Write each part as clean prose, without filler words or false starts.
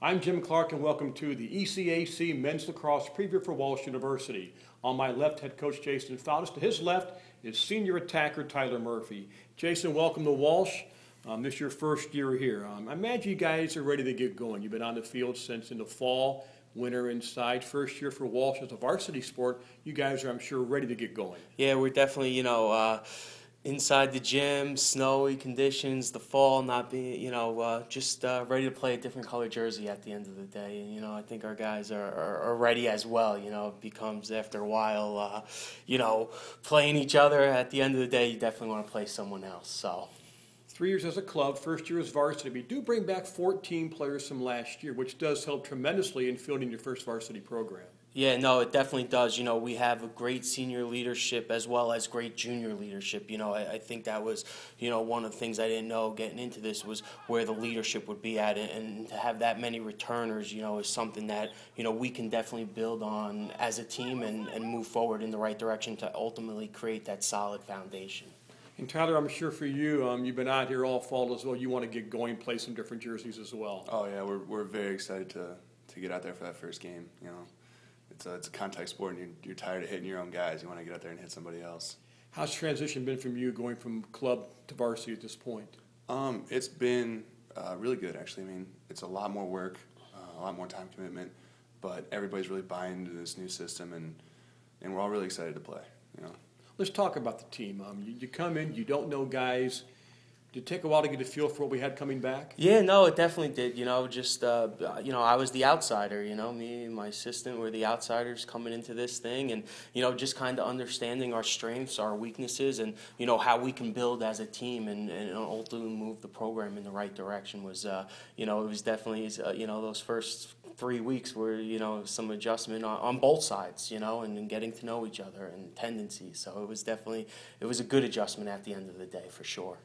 I'm Jim Clark, and welcome to the ECAC Men's Lacrosse Preview for Walsh University. On my left, Head Coach Jason Fautas. To his left is senior attacker Tyler Murphy. Jason, welcome to Walsh. This is your first year here. I imagine you guys are ready to get going. You've been on the field since in the fall, winter inside. First year for Walsh as a varsity sport. You guys are, I'm sure, ready to get going. Yeah, we're definitely, inside the gym, snowy conditions, the fall, not being, just ready to play a different color jersey at the end of the day. And, I think our guys are ready as well. It becomes, after a while, playing each other. At the end of the day, you definitely want to play someone else. So 3 years as a club, first year as varsity. We do bring back 14 players from last year, which does help tremendously in fielding your first varsity program. Yeah, no, it definitely does. We have a great senior leadership as well as great junior leadership. I think that was, one of the things I didn't know getting into this was where the leadership would be at. And to have that many returners, is something that, we can definitely build on as a team and move forward in the right direction to ultimately create that solid foundation. And Tyler, I'm sure for you, you've been out here all fall as well. You want to get going, play some different jerseys as well. Oh yeah, we're very excited to get out there for that first game. It's a contact sport, and you're tired of hitting your own guys. You want to get out there and hit somebody else. How's the transition been from you going from club to varsity at this point? It's been really good, actually. I mean, it's a lot more work, a lot more time commitment, but everybody's really buying into this new system, and we're all really excited to play. Let's talk about the team. You come in, you don't know guys. Did it take a while to get a feel for what we had coming back? Yeah, no, it definitely did. I was the outsider. Me and my assistant were the outsiders coming into this thing, and just kind of understanding our strengths, our weaknesses, and how we can build as a team and ultimately move the program in the right direction was. It was definitely those first 3 weeks were some adjustment on both sides, and getting to know each other and tendencies. So it was a good adjustment at the end of the day for sure.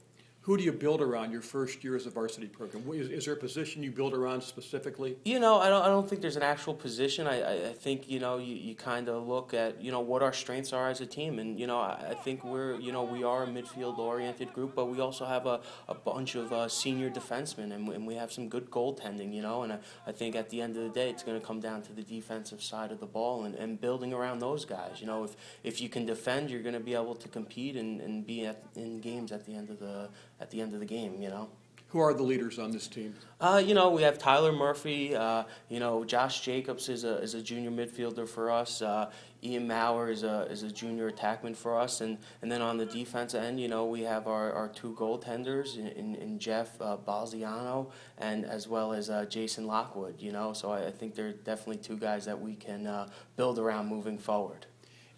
Who do you build around your first year as a varsity program? Is there a position you build around specifically? I don't think there's an actual position. I think you kind of look at what our strengths are as a team, and I think we are a midfield oriented group, but we also have a bunch of senior defensemen, and we have some good goaltending. And I think at the end of the day, it's going to come down to the defensive side of the ball and building around those guys. If you can defend, you're going to be able to compete and be in games at the end of the game. Who are the leaders on this team? We have Tyler Murphy. Josh Jacobs is a junior midfielder for us. Ian Maurer is a junior attackman for us, and then on the defense end, we have our two goaltenders in Jeff Balziano and as well as Jason Lockwood. So I think they're definitely two guys that we can build around moving forward.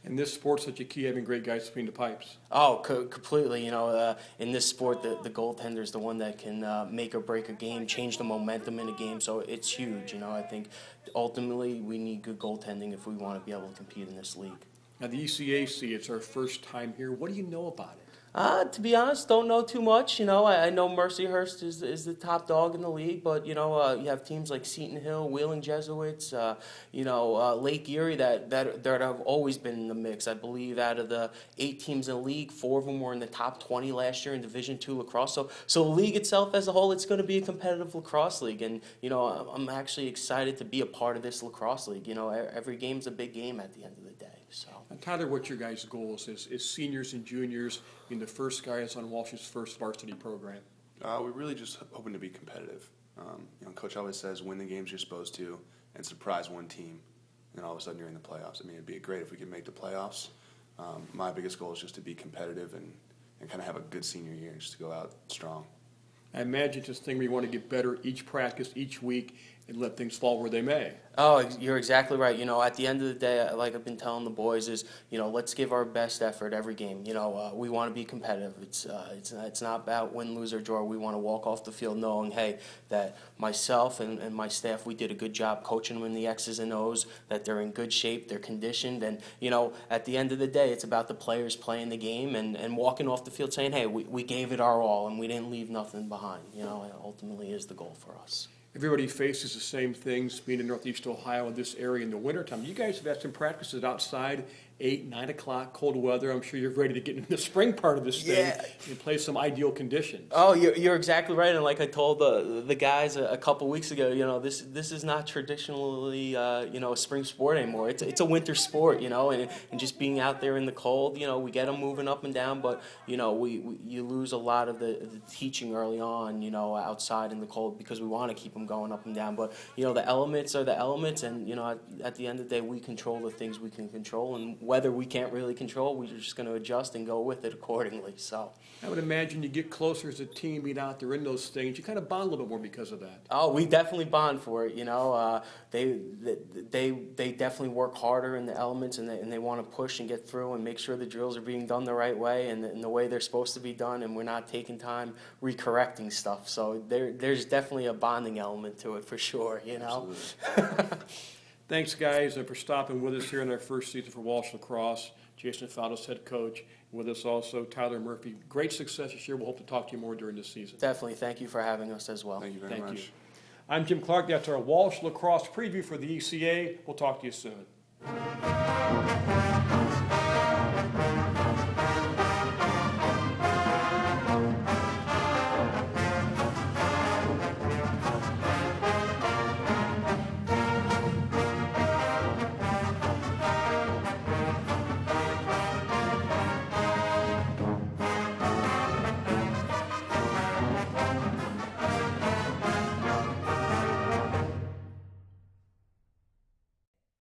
In this sport, such a key having great guys between the pipes. Oh, completely. In this sport, the goaltender is the one that can make or break a game, change the momentum in a game. So it's huge. I think ultimately we need good goaltending if we want to be able to compete in this league. Now the ECAC, it's our first time here. What do you know about it? To be honest, don't know too much. I know Mercyhurst is the top dog in the league, but you have teams like Seton Hill, Wheeling Jesuits, Lake Erie that have always been in the mix. I believe out of the 8 teams in the league, 4 of them were in the top 20 last year in Division II lacrosse. So the league itself as a whole, it's going to be a competitive lacrosse league, and I'm actually excited to be a part of this lacrosse league. Every game's a big game at the end of the day. So. And Tyler, what's your guys' goals is seniors and juniors being the first guys on Walsh's first varsity program? We're really just hoping to be competitive. Coach always says win the games you're supposed to and surprise one team, and then all of a sudden you're in the playoffs. I mean, it'd be great if we could make the playoffs. My biggest goal is just to be competitive and kind of have a good senior year, just to go out strong. I imagine it's this thing where you want to get better each practice, each week, and let things fall where they may. Oh, you're exactly right. At the end of the day, like I've been telling the boys, is let's give our best effort every game. We want to be competitive. It's not about win, lose, or draw. We want to walk off the field knowing, hey, that myself and my staff, we did a good job coaching them in the X's and O's, that they're in good shape, they're conditioned, and at the end of the day, it's about the players playing the game and walking off the field saying, hey, we gave it our all and we didn't leave nothing behind. Ultimately is the goal for us. Everybody faces the same things being in Northeast Ohio in this area in the wintertime. You guys have had some practices outside 8, 9 o'clock, cold weather. I'm sure you're ready to get into the spring part of this thing and play some ideal conditions. Oh, you're exactly right. And like I told the guys a couple weeks ago, this is not traditionally a spring sport anymore. It's a winter sport, and just being out there in the cold, we get them moving up and down, but you lose a lot of the teaching early on, outside in the cold because we want to keep them going up and down. But the elements are the elements, and at the end of the day, we control the things we can control, and whether we can't really control, we're just going to adjust and go with it accordingly. So I would imagine you get closer as a team, being out there in those things, you kind of bond a little bit more because of that. Oh, we definitely bond for it. They definitely work harder in the elements, and they want to push and get through and make sure the drills are being done the right way and the way they're supposed to be done, and we're not taking recorrecting stuff. So there's definitely a bonding element to it for sure. Thanks, guys, for stopping with us here in our first season for Walsh Lacrosse. Jason Fautas, head coach. With us also, Tyler Murphy. Great success this year. We'll hope to talk to you more during the season. Definitely. Thank you for having us as well. Thank you very much. I'm Jim Clark. That's our Walsh Lacrosse preview for the ECA. We'll talk to you soon.